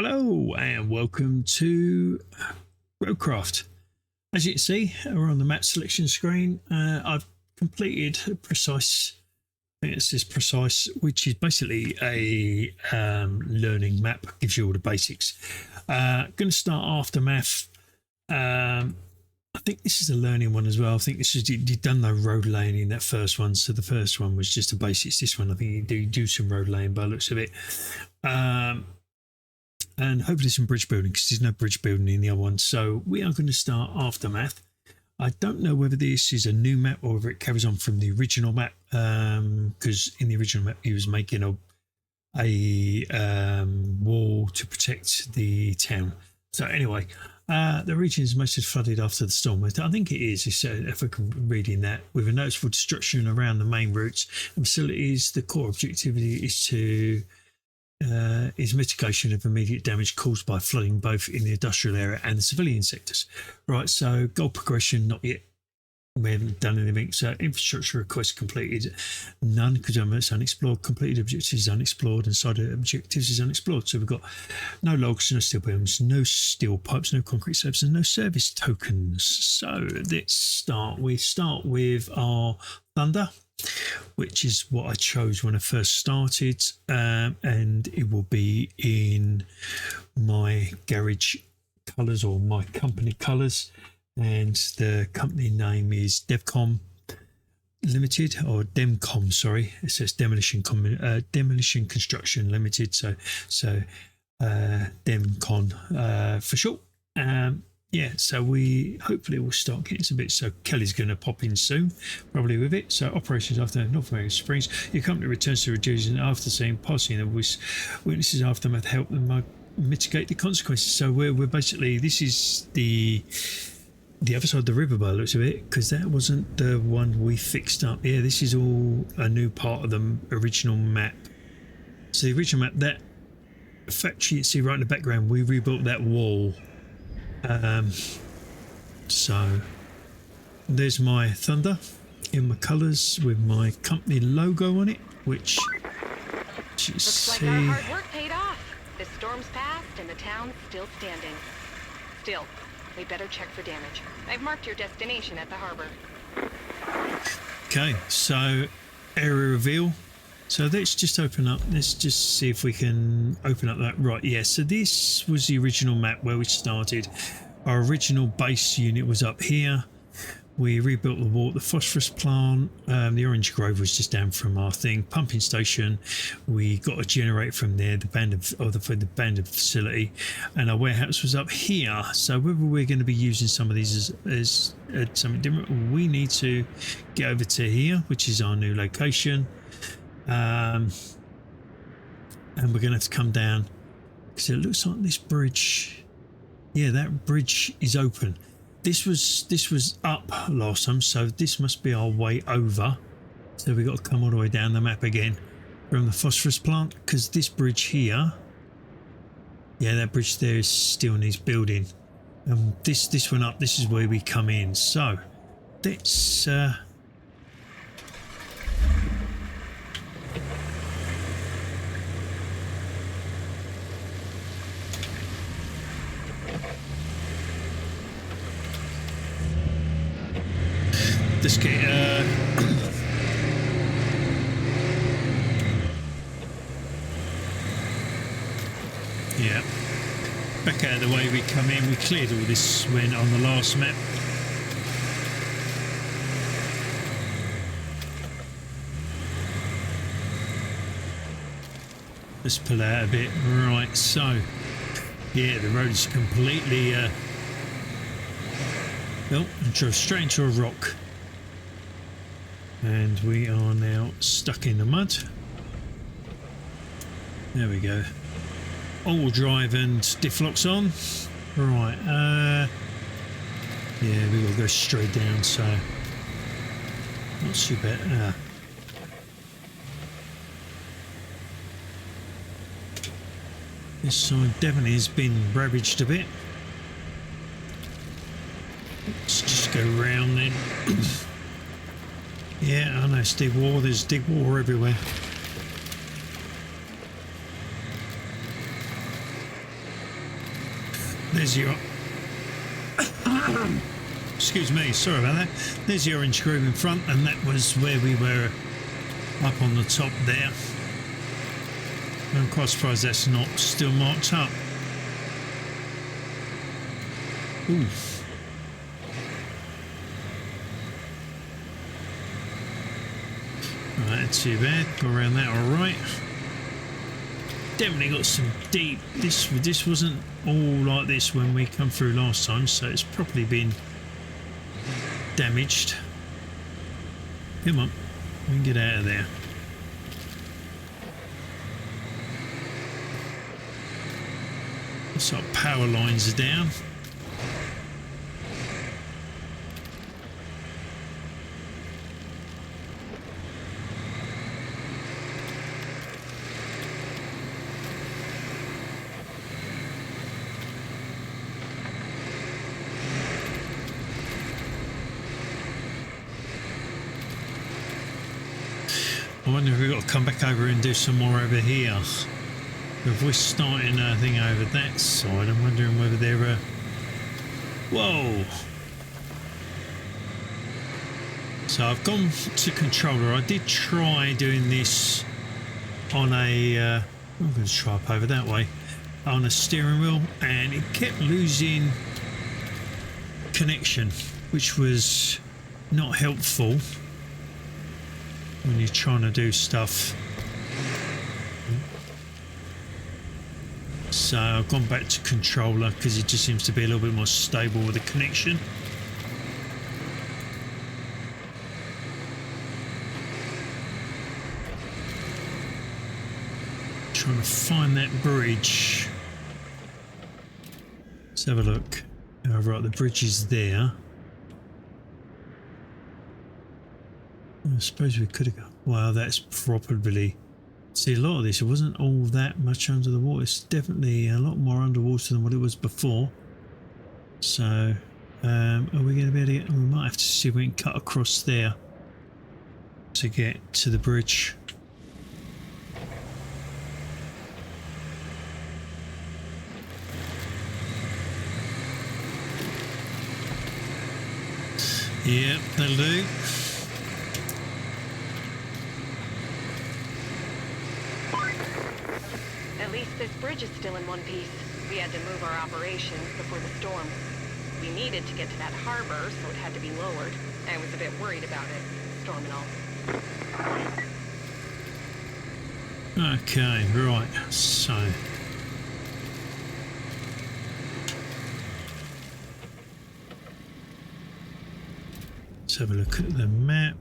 Hello and welcome to Roadcraft. As you can see, we're on the map selection screen. I've completed Precise, I think it says Precise, which is basically a learning map, gives you all the basics. Going to start Aftermath. I think this is a learning one as well. I think this is, you've done no road laying in that first one, so the first one was just the basics. This one, I think you do some road laying by the looks of it. And hopefully some bridge building, because there's no bridge building in the other one. So we are going to start Aftermath. I don't know whether this is a new map or whether it carries on from the original map, because in the original map he was making a wall to protect the town. So anyway, the region is mostly flooded after the storm. I think it is, if I can read in that, with a noticeable destruction around the main routes and facilities. The core objective is mitigation of immediate damage caused by flooding, both in the industrial area and the civilian sectors. Right, so goal progression, not yet. We haven't done anything. So infrastructure requests completed, none, because it's unexplored. Completed objectives unexplored, and side objectives is unexplored. So we've got no logs, no steel beams, no steel pipes, no concrete slabs, and no service tokens. So let's start. We start with our Thunder, which is what I chose when I first started, and it will be in my garage colours, or my company colours, and the company name is Devcom Limited, or Demcom, sorry. It says Demolition Construction Limited, so Demcon for short. Yeah, so we hopefully will start getting some bits. So Kelly's going to pop in soon, probably with it. So operations after North American Springs. Your company returns to reducing after seeing passing the witnesses aftermath help them mitigate the consequences. So we're basically, this is the other side of the river by the looks of it, because that wasn't the one we fixed up. Yeah, this is all a new part of the original map. So the original map, that factory you see right in the background, we rebuilt that wall. So there's my Thunder in my colours with my company logo on it, which you looks see. like our hard work paid off. The storm's passed and the town's still standing. Still, we better check for damage. I've marked your destination at the harbor. Okay, so area reveal. So let's just open up, let's just see if we can open up that. Right, yeah, so this was the original map where we started. Our original base unit was up here. We rebuilt the wall, the phosphorus plant, the orange grove was just down from our thing, pumping station. We got a generator from there, the banded facility, and our warehouse was up here. So whether we're going to be using some of these as something different, we need to get over to here, which is our new location. And we're going to have to come down, because it looks like this bridge, yeah, that bridge is open. This was up last time, so this must be our way over. So we've got to come all the way down the map again from the phosphorus plant, because this bridge here, yeah, that bridge there is still needs building. And this one up, this is where we come in. So let's let's get yeah, back out of the way we come in. We cleared all this when on the last map. Let's pull out a bit. Right, so yeah, the road is completely oh, and drove straight into a rock. And we are now stuck in the mud. There we go. All drive and diff locks on. Right, yeah, we will go straight down, so not too bad. This side definitely has been ravaged a bit. Let's just go round then. Yeah, I know, it's dig war. There's dig war everywhere. There's your... Excuse me, sorry about that. There's the orange groove in front, and that was where we were up on the top there. I'm quite surprised that's not still marked up. Ooh. Right, not too bad. Go around that all right. Definitely got some deep... This wasn't all like this when we come through last time, so it's probably been damaged. Come on, we can get out of there. Looks like power lines are down. I wonder if we've got to come back over and do some more over here. If we're starting a thing over that side, I'm wondering whether they're... Whoa! So I've gone to controller. I did try doing this on a... I'm going to try up over that way. On a steering wheel, and it kept losing connection, which was not helpful when you're trying to do stuff. So I've gone back to controller because it just seems to be a little bit more stable with the connection. Trying to find that bridge. Let's have a look. Oh, right, the bridge is there. I suppose we could have gone. Wow, that's probably... See, a lot of this, it wasn't all that much under the water. It's definitely a lot more underwater than what it was before. So, are we going to be able to get... We might have to see if we can cut across there to get to the bridge. Yep, that'll do. At least this bridge is still in one piece. We had to move our operations before the storm. We needed to get to that harbor, so it had to be lowered. I was a bit worried about it, storm and all. Okay, right, so... Let's have a look at the map.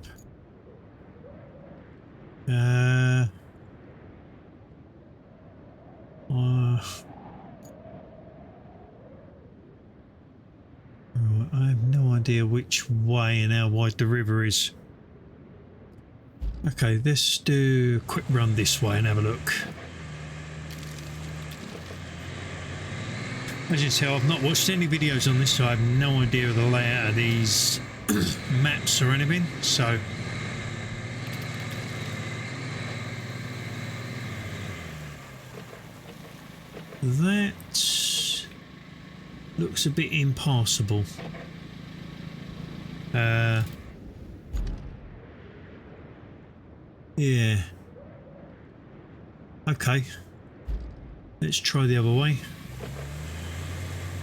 I have no idea which way and how wide the river is. Okay, let's do a quick run this way and have a look. As you can tell, I've not watched any videos on this, so I have no idea of the layout of these maps or anything, so... That looks a bit impassable. Yeah. Okay. Let's try the other way.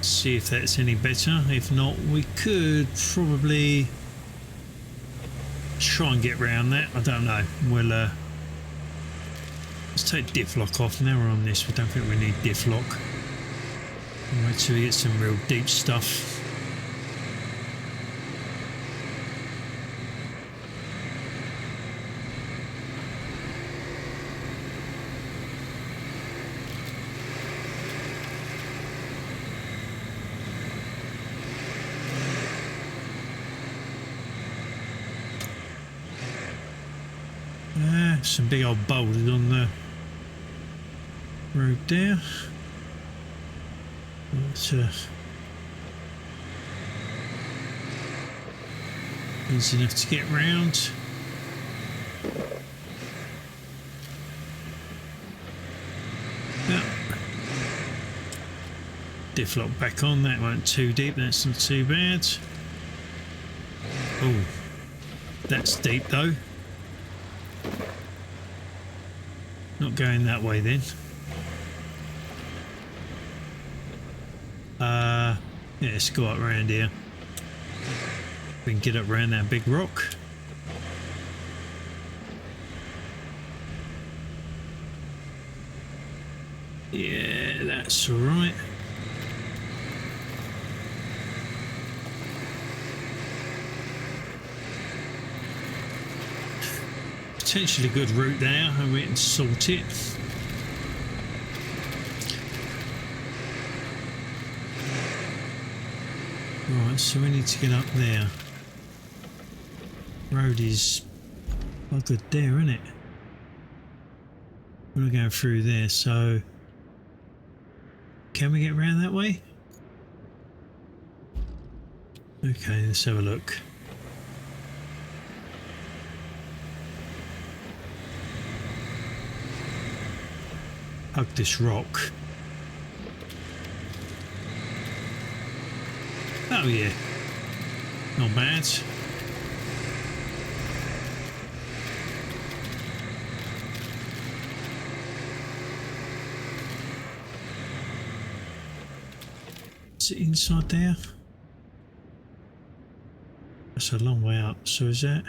See if that's any better. If not, we could probably try and get around that. I don't know. We'll let's take diff lock off. Now we're on this. We don't think we need diff lock. Wait till we get some real deep stuff. Some big old boulders on the road there. But, easy enough to get round. Yeah. Diff lock back on. That went too deep. That's not too bad. Oh, that's deep though. Not going that way then. Yeah, let's go up around here. We can get up around that big rock. Yeah, that's all right. Potentially good route there, and we can sort it. Right, so we need to get up there. Road is good there, isn't it? We're not going through there, so can we get around that way? Okay, let's have a look. Hug this rock. Oh yeah, not bad. Is it inside there? That's a long way up, so is that?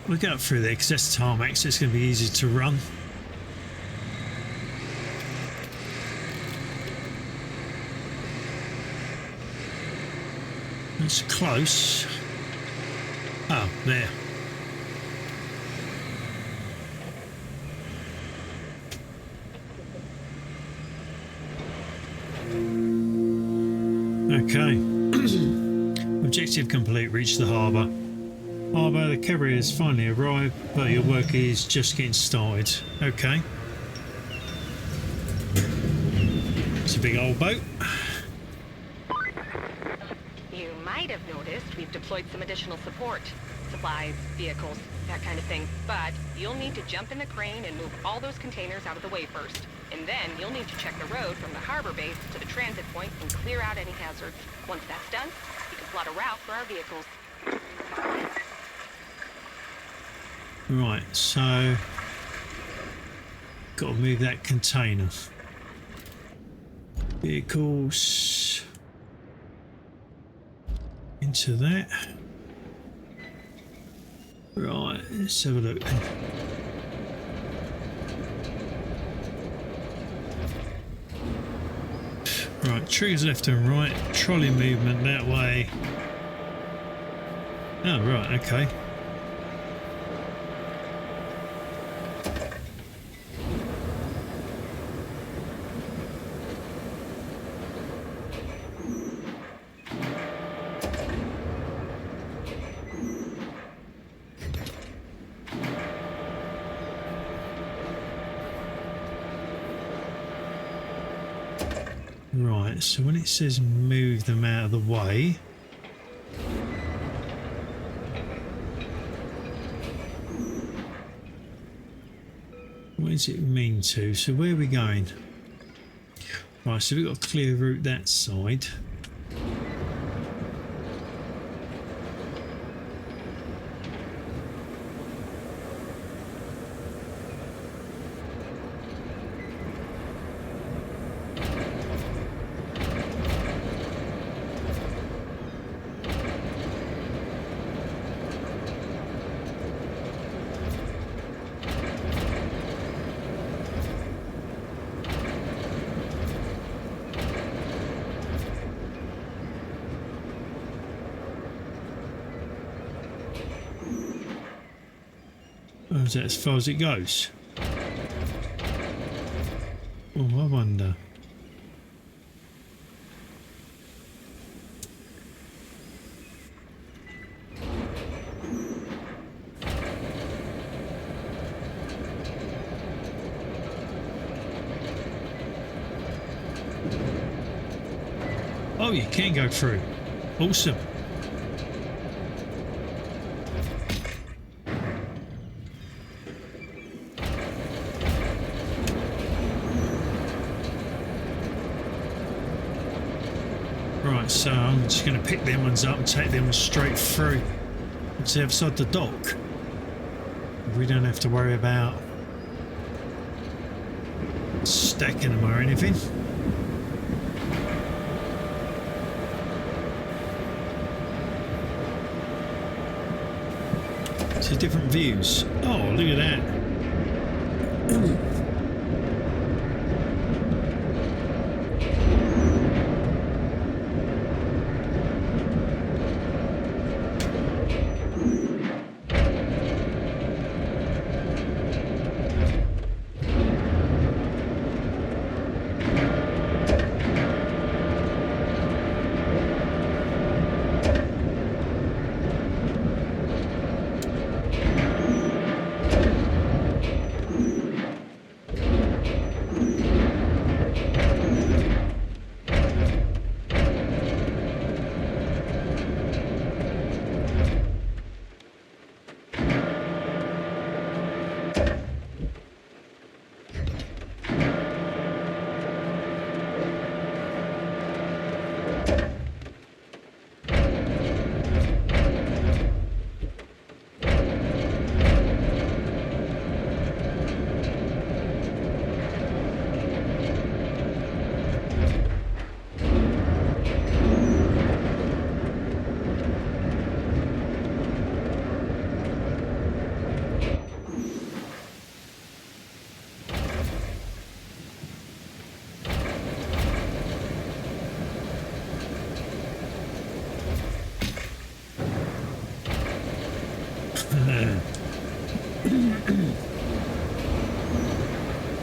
We'll go up through there because that's tarmac, so it's going to be easy to run. It's close. Oh, there. Okay. Objective complete. Reach the harbour. Harbour, the carrier has finally arrived, but your work is just getting started. Okay. It's a big old boat. You might have noticed we've deployed some additional support. Supplies, vehicles, that kind of thing. But you'll need to jump in the crane and move all those containers out of the way first. And then you'll need to check the road from the harbor base to the transit point and clear out any hazards. Once that's done, you can plot a route for our vehicles. Right, so got to move that container. Vehicles into that. Right, let's have a look. Right, triggers left and right, trolley movement that way. Oh, right, okay. Right, so when it says move them out of the way, what does it mean to? So where are we going? Right, so we've got a clear route that side. Or is that as far as it goes? Oh, I wonder. Oh, you can go through. Awesome. Right, so I'm just going to pick them ones up and take them straight through to the other side of the dock. We don't have to worry about stacking them or anything. So different views. Oh, look at that.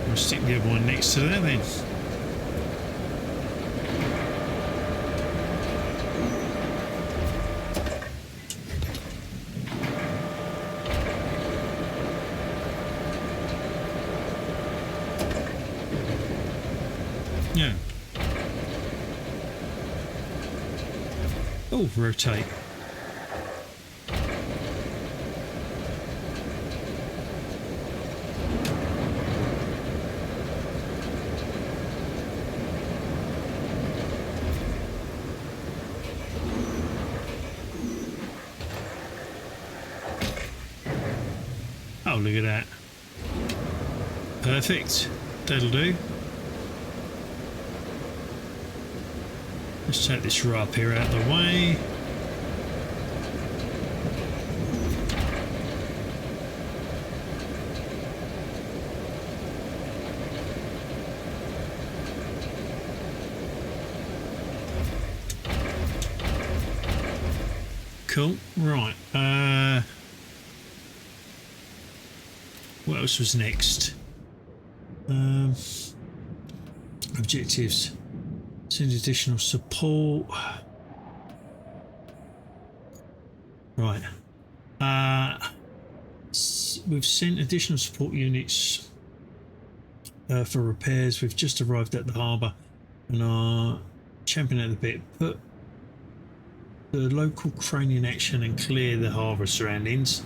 I'll stick the other one next to there then. Yeah. Oh, rotate. Oh, look at that. Perfect. That'll do. Let's take this right up here out of the way. Cool. Right. What else was next? Objectives. Send additional support. Right. We've sent additional support units for repairs. We've just arrived at the harbour and are champing at the bit. Put the local crane in action and clear the harbour surroundings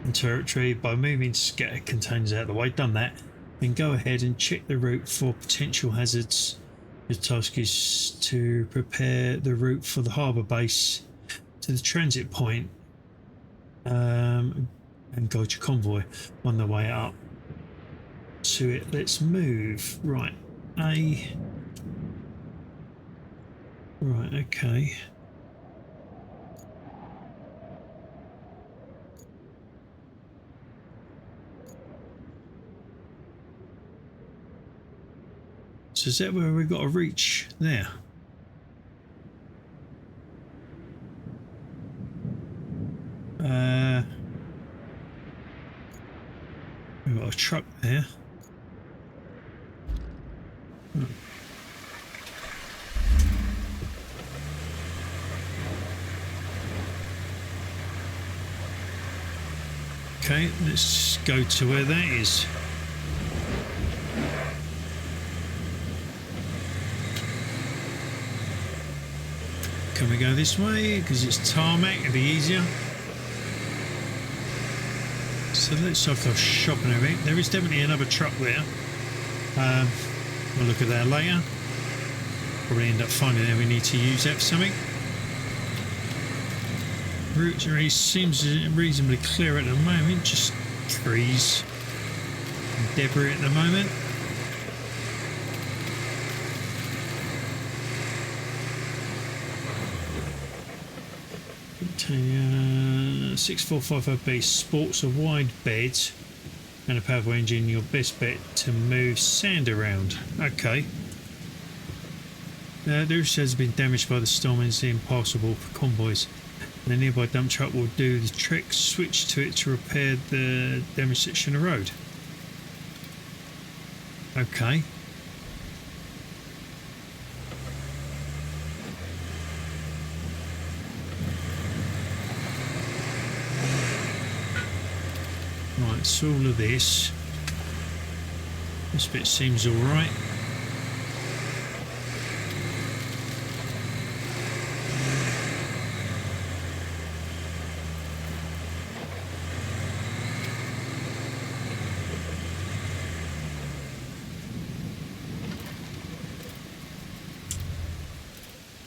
and territory by moving scatter containers out of the way. Done that. Then go ahead and check the route for potential hazards. Your task is to prepare the route for the harbour base to the transit point, and guide your convoy on the way up to it. Let's move. Right. Right, okay. So is that where we've got to reach there? We've got a truck there. Okay, let's go to where that is. Can we go this way? Because it's tarmac, it'd be easier. So let's check our shop and everything. There is definitely another truck there. We'll look at that later. Probably end up finding that we need to use that for something. Route seems reasonably clear at the moment, just trees and debris at the moment. Okay, 6455B sports a wide bed and a powerful engine. Your best bet to move sand around. Okay. The roof has been damaged by the storm and is impassable for convoys. The nearby dump truck will do the trick. Switch to it to repair the damaged section of road. Okay. Right, so all of this. This bit seems alright.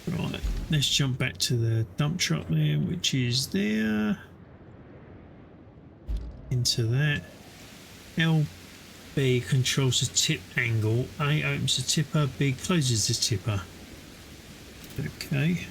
Right, let's jump back to the dump truck there, which is there. Into that. LB controls the tip angle. A opens the tipper, B closes the tipper. Okay.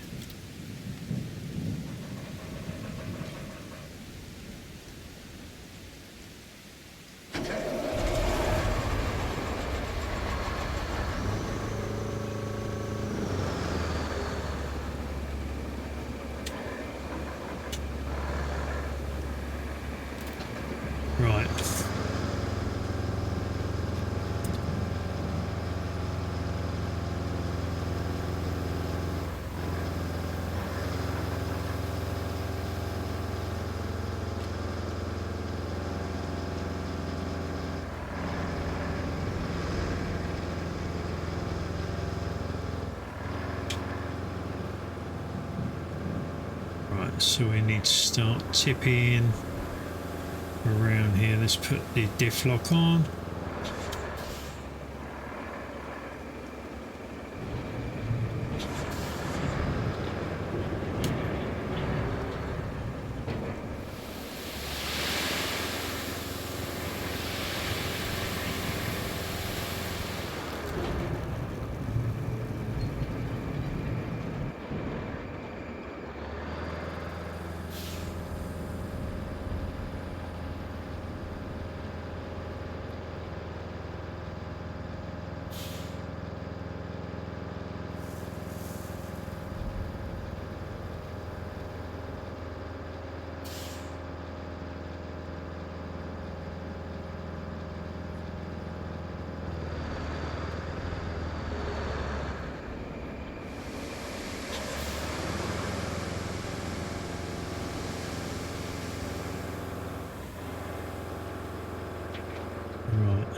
So we need to start tipping around here. Let's put the diff lock on.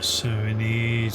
So we need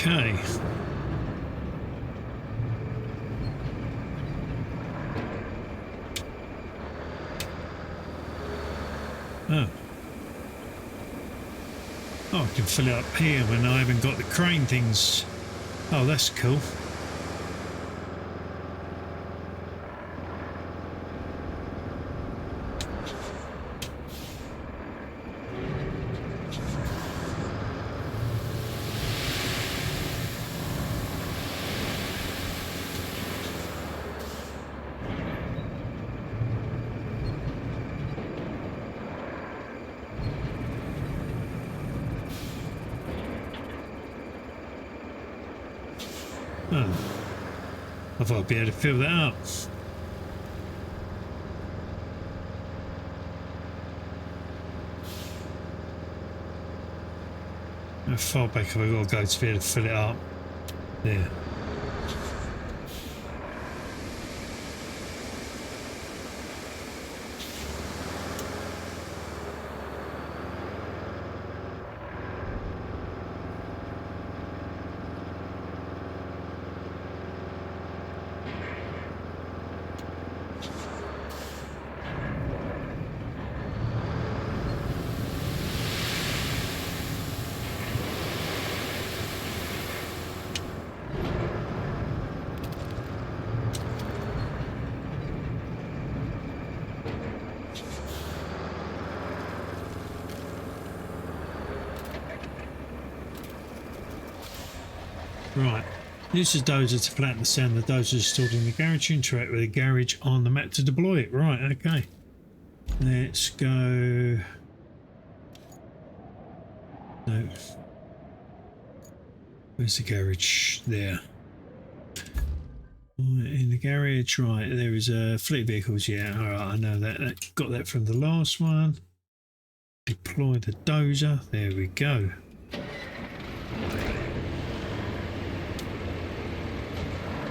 okay. Oh. Oh, I can fill it up here when I haven't got the crane things. Oh, that's cool. Oh, I thought I'd be able to fill that up. How far back have I got to go to be able to fill it up? There. Right. Use the dozer to flatten the sand. The dozer is stored in the garage. Interact with the garage on the map to deploy it. Right, okay. Let's go. No. Where's the garage? There. Right, in the garage, right, there is a fleet of vehicles. Yeah, alright, I know that. Got that from the last one. Deploy the dozer. There we go.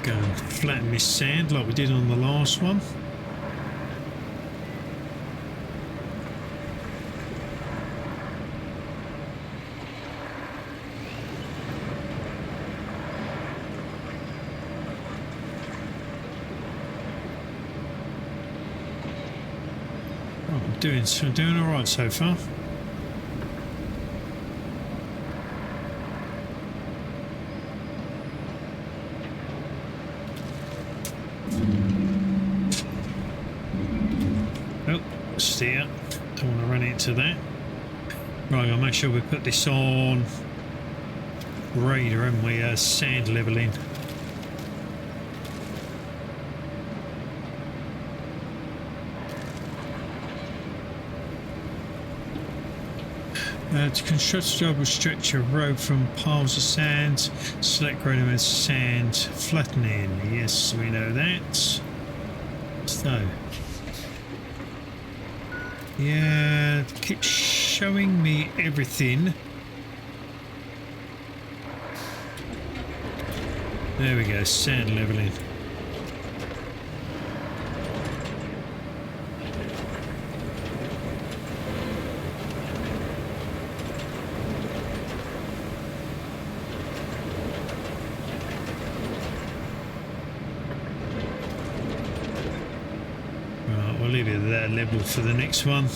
Go and flatten this sand like we did on the last one. Right, I'm doing all right so far. Steer, don't want to run into that. Right, I'll make sure we put this on radar and we sand leveling. To construct a job will stretch a road from piles of sand, select gradient as sand flattening. Yes, we know that. So yeah, keep showing me everything. There we go, sand leveling. Right, we'll leave it at that level for the next one.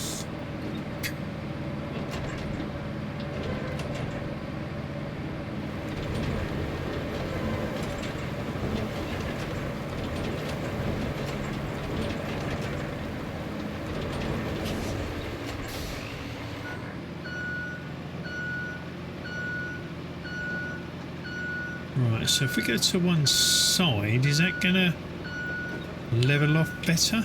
Right, so if we go to one side, is that going to level off better?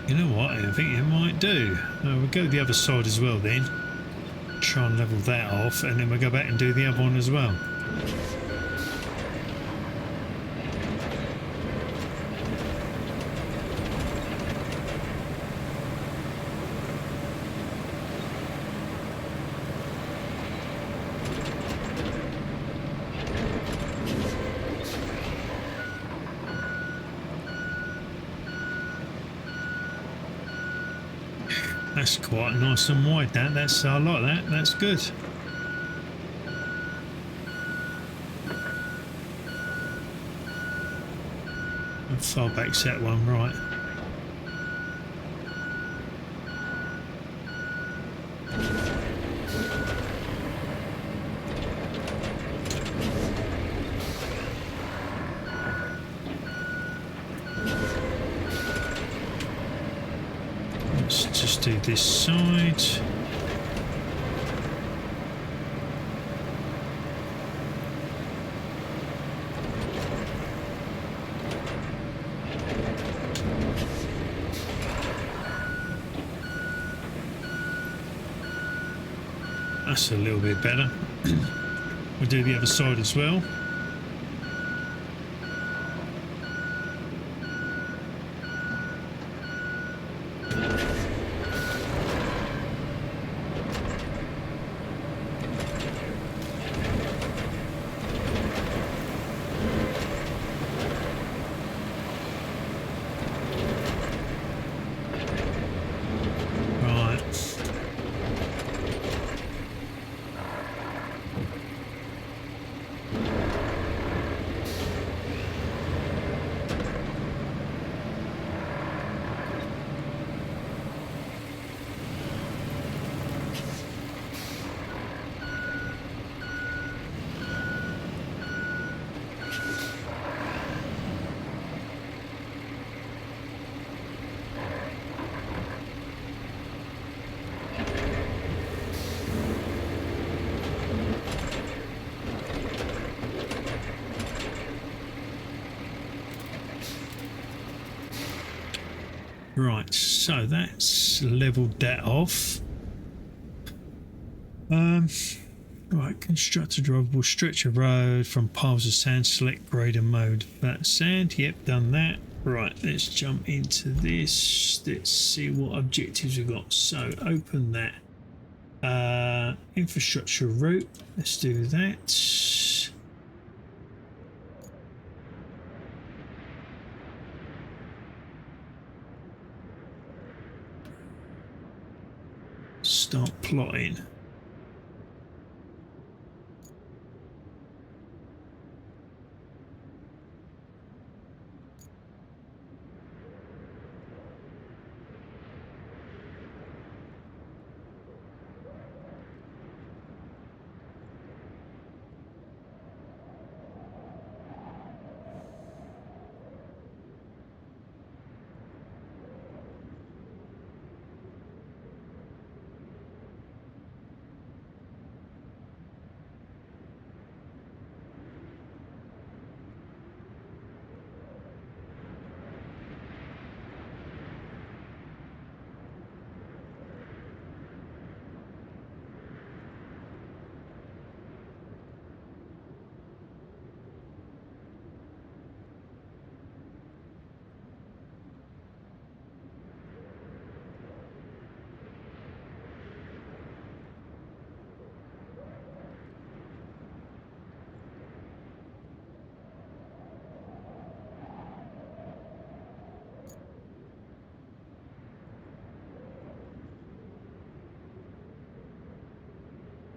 You know what, I think it might do. We'll go the other side as well then. Try and level that off, and then we'll go back and do the other one as well. That's quite nice and wide. That's I like that. That's good. How far back's that one? Right. Let's just do this side. That's a little bit better. We'll do the other side as well. Right, so that's leveled that off. Right, construct a drivable stretch of road from piles of sand, select grade and mode. That sand, yep, done that. Right, let's jump into this. Let's see what objectives we've got. So open that. Infrastructure route, let's do that. Start plotting.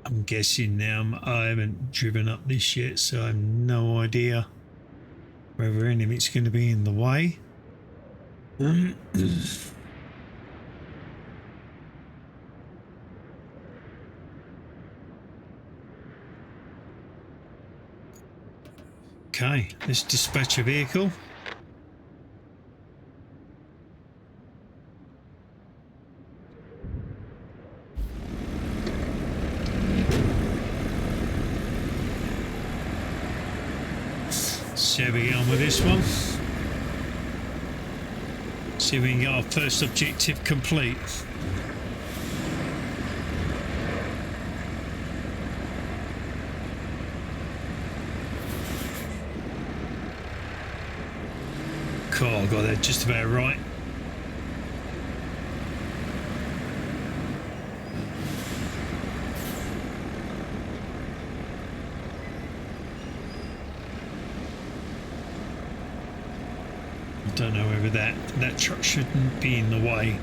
I'm guessing now I haven't driven up this yet, so I have no idea whether anything's going to be in the way. Okay, let's dispatch a vehicle. See how we get on with this one. See if we can get our first objective complete. Cool, I got that just about right. I don't know whether that truck shouldn't be in the way.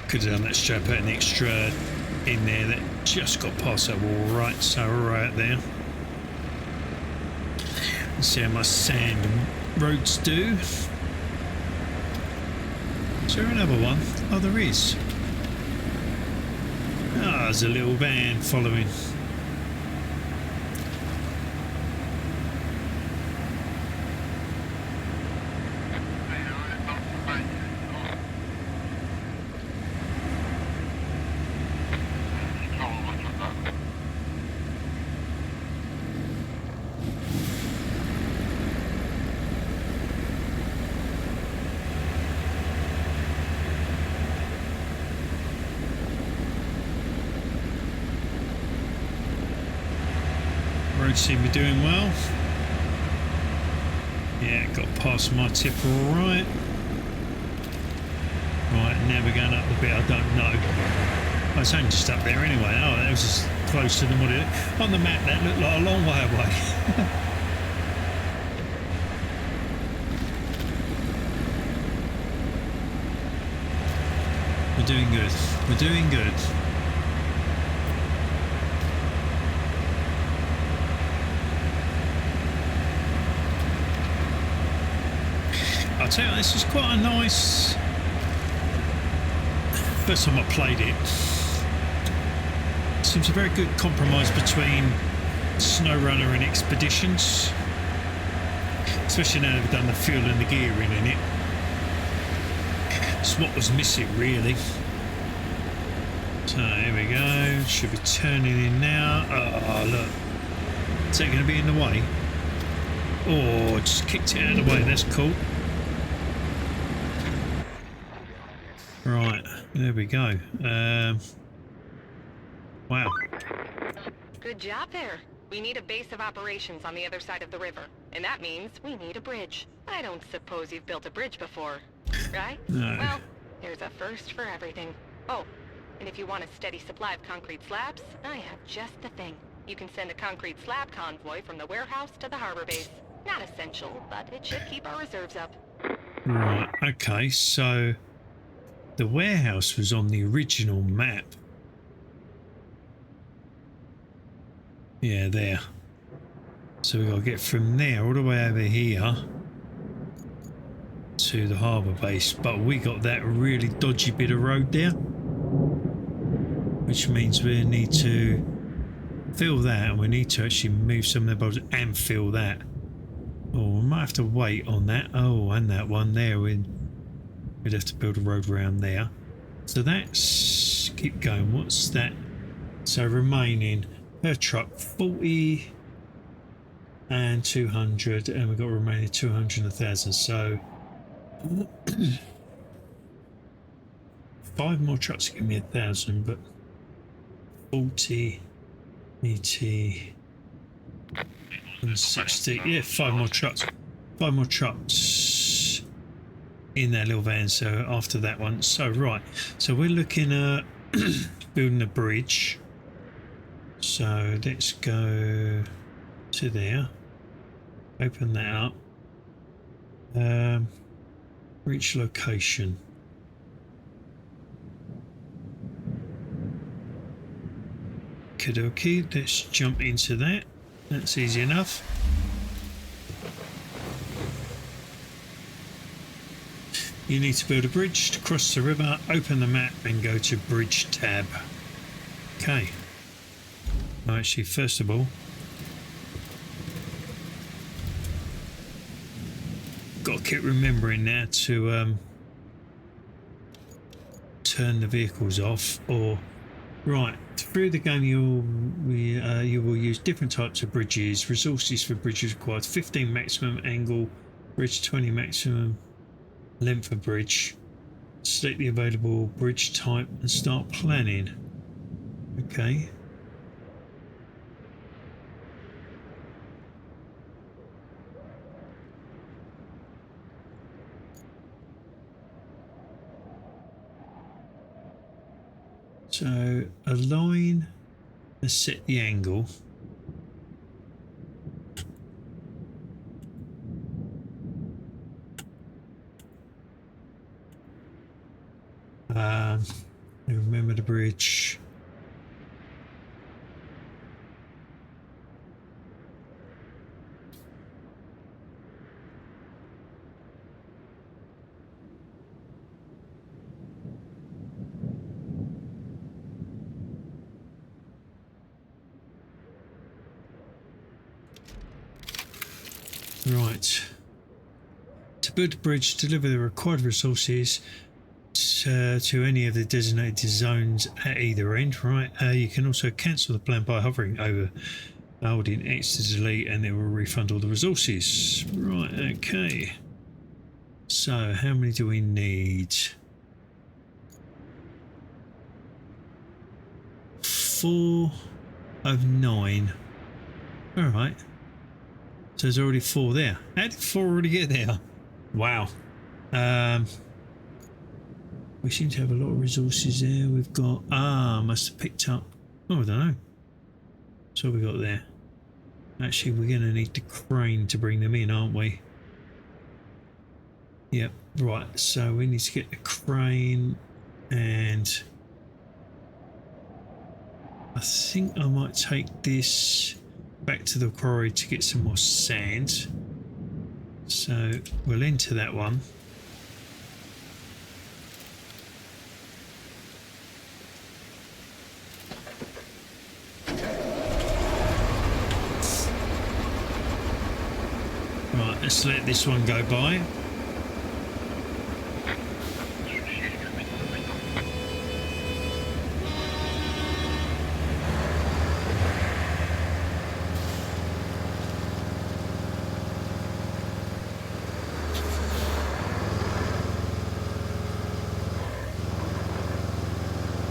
Could have done that strap, put an extra in there that just got past that wall, right, so right there. Let's see how my sand roads do. Is there another one? Oh, there is. Ah, there's a little van following. roads seem to be doing well. Yeah, got past my tip all right. Right, now we're going up the bit I don't know. Oh, it's only just up there anyway. Oh, that was just closer than what it... On the map, that looked like a long way away. We're doing good. We're doing good. I'll tell you, this is quite a nice... First time I played it. Seems a very good compromise between SnowRunner and Expeditions. Especially now they've done the fuel and the gearing in it. It's what was missing, really. So here we go. Should be turning in now. Oh, look. Is that going to be in the way? Oh, just kicked it out of the way. That's cool. Right, there we go. Wow. Good job there. We need a base of operations on the other side of the river. And that means we need a bridge. I don't suppose you've built a bridge before, right? No. Well, there's a first for everything. Oh, and if you want a steady supply of concrete slabs, I have just the thing. You can send a concrete slab convoy from the warehouse to the harbor base. Not essential, but it should keep our reserves up. Right, okay, so the warehouse was on the original map. Yeah, there. So we've got to get from there all the way over here to the harbour base, but we got that really dodgy bit of road there, which means we need to fill that, and we need to actually move some of the boats and fill that. Oh, we might have to wait on that. Oh, and that one there, we'd have to build a road around there. So that's, keep going, what's that? So remaining per truck 40 and 200, and we've got remaining 200 and 1,000. So 5 more trucks give me 1,000, but 40 ET and 60. Yeah, 5 more trucks. 5 more trucks in that little van. So after that one, so right. So we're looking at building a bridge. So let's go to there. Open that up. Reach location. Okie, let's jump into that. That's easy enough. You need to build a bridge to cross the river, open the map and go to bridge tab. Okay. Actually, first of all, got to keep remembering now to turn the vehicles off, or right through the game you will use different types of bridges. Resources for bridges required: 15 maximum angle bridge, 20 maximum length of bridge. Select the available bridge type and start planning. Okay. So align and set the angle. Remember the bridge. Right. To build a bridge, deliver the required resources to any of the designated zones at either end. Right. You can also cancel the plan by hovering over holding X to delete, and it will refund all the resources. Right. Okay. So how many do we need? 4 of 9. All right. So there's already 4 there. How did 4 already get there? Wow. We seem to have a lot of resources there. We've got must have picked up. Oh, I don't know. So we got there. Actually, we're going to need the crane to bring them in, aren't we? Yep. Right. So we need to get the crane, and I think I might take this back to the quarry to get some more sand. So we'll enter that one. Right, let's let this one go by.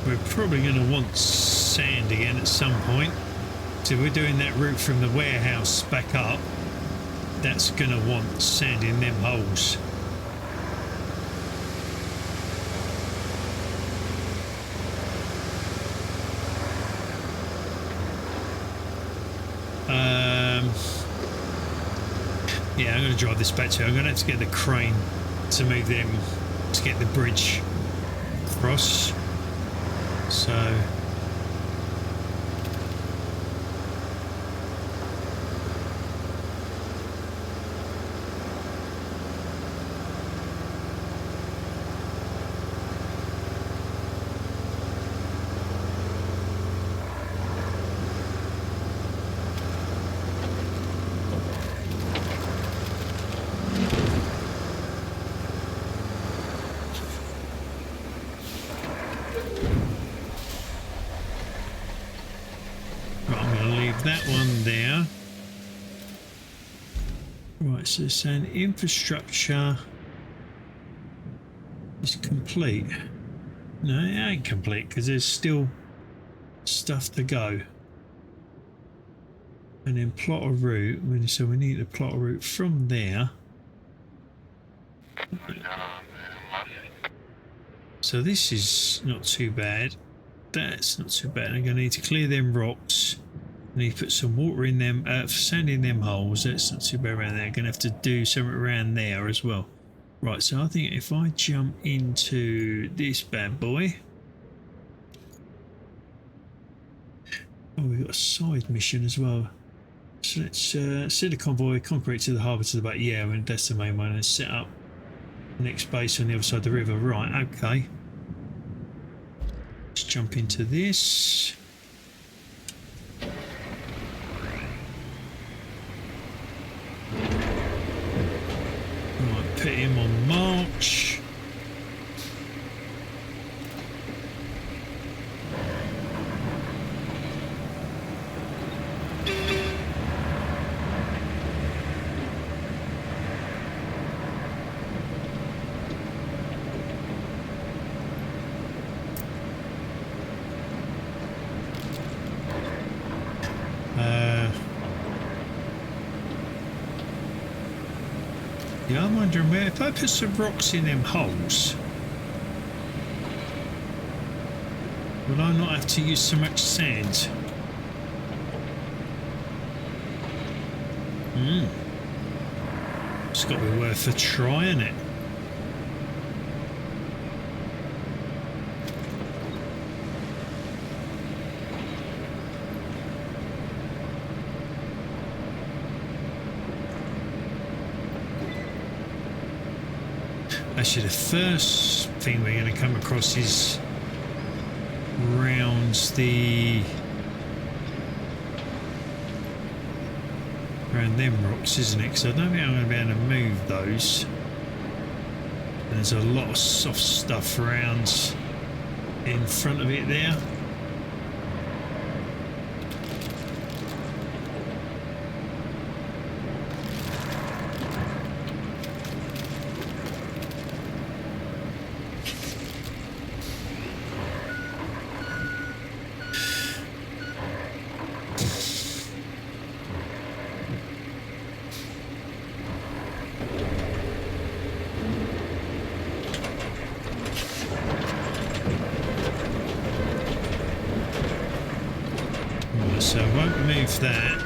We're probably going to want sand again at some point. So we're doing that route from the warehouse back up. That's going to want sand in them holes. Yeah, I'm going to drive this back to. I'm going to have to get the crane to move them to get the bridge across. So that one there. Right, so it's saying infrastructure is complete. No, it ain't complete because there's still stuff to go. And then plot a route. So we need to plot a route from there. So this is not too bad. That's not too bad. I'm going to need to clear them rocks. I need to put some water in them, sand in them holes. That's not too bad around there. I'm going to have to do something around there as well. Right, so I think if I jump into this bad boy. Oh, we've got a side mission as well. So let's send a convoy, concrete to the harbour to the back. Yeah, and that's the main one. And set up the next base on the other side of the river. Right, okay. Let's jump into this. Right, put him on march. Yeah, I'm wondering where, if I put some rocks in them holes, will I not have to use so much sand? It's got to be worth a try, isn't it? Actually, the first thing we're going to come across is around them rocks, isn't it? Because I don't think I'm going to be able to move those. There's a lot of soft stuff around in front of it there. won't move that.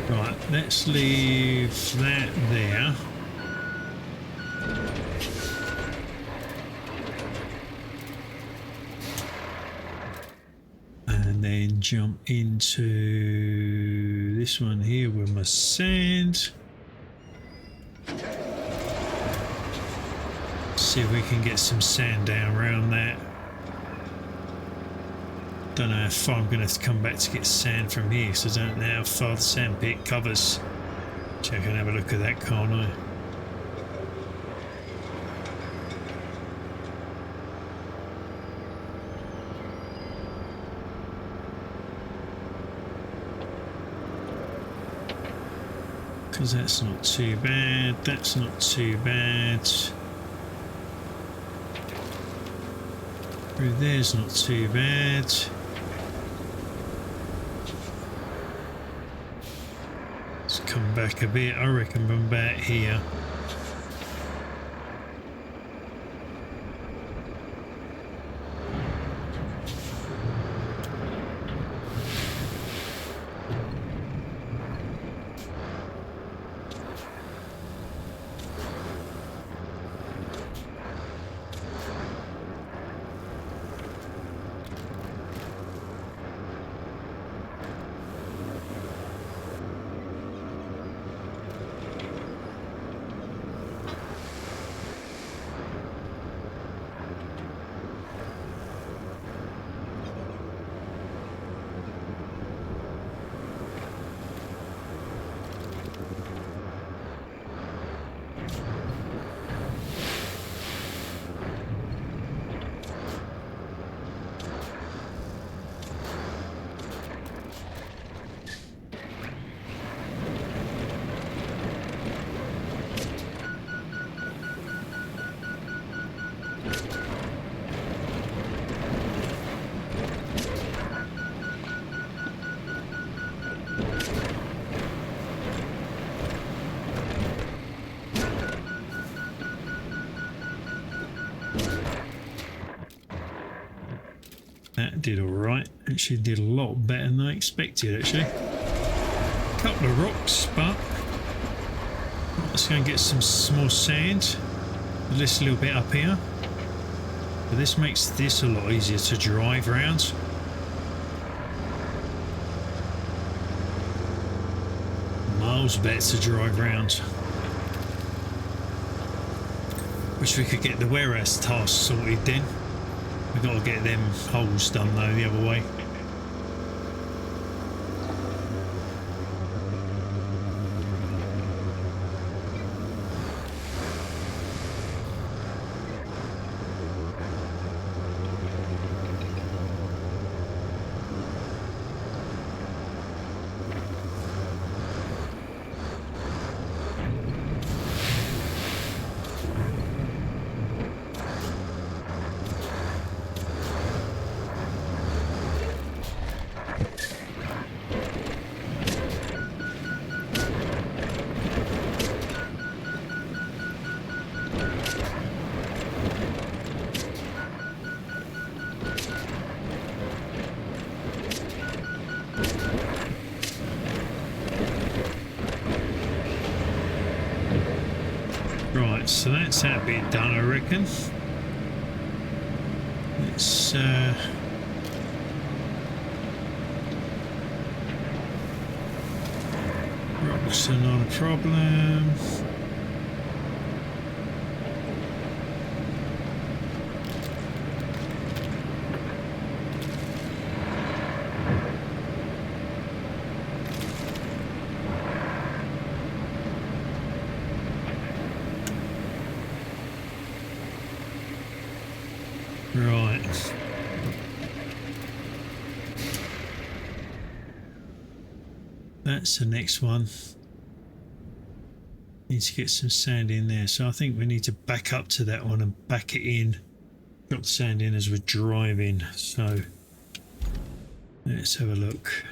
Right, let's leave that there. And then jump into this one here with my sand. See if we can get some sand down around that. Don't know how far I'm going to have to come back to get sand from here, so I don't know how far the sand pit covers. Check and have a look at that, can't I? Because that's not too bad, that's not too bad. Through there's not too bad. Let's come back a bit, I reckon from about here. That did alright. Actually did a lot better than I expected, actually. Couple of rocks, but let's go and get some more sand. This little bit up here. But this makes this a lot easier to drive around. Miles better to drive around. Wish we could get the warehouse task sorted then. We've got to get them holes done though the other way. Right, so that's that bit done, I reckon. Let's So not a problem. Right. That's the next one. Need to get some sand in there. So I think we need to back up to that one and back it in. Drop the sand in as we're driving. So let's have a look.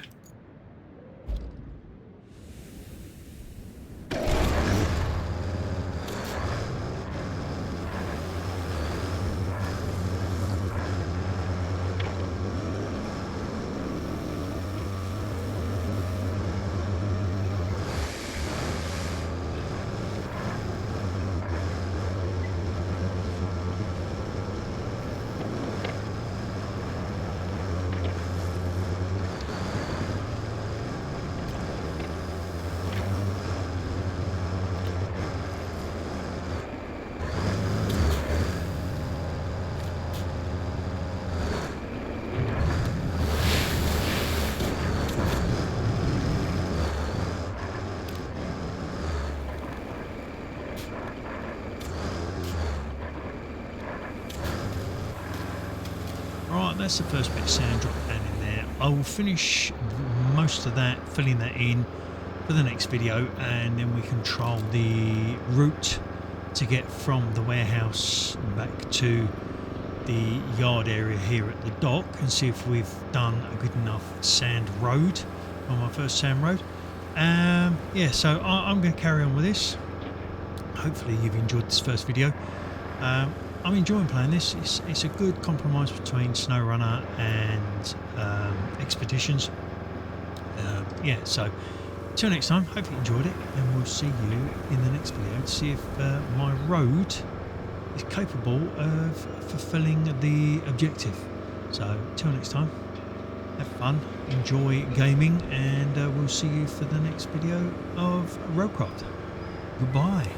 Right, that's the first bit of sand dropped down in there. I will finish most of that, filling that in for the next video, and then we control the route to get from the warehouse back to the yard area here at the dock, and see if we've done a good enough sand road on my first sand road. Yeah, so I'm going to carry on with this. Hopefully you've enjoyed this first video. I'm enjoying playing this. It's a good compromise between SnowRunner and Expeditions. Yeah, so till next time, hope you enjoyed it, and we'll see you in the next video to see if my road is capable of fulfilling the objective. So till next time, have fun, enjoy gaming, and we'll see you for the next video of Roadcraft. Goodbye.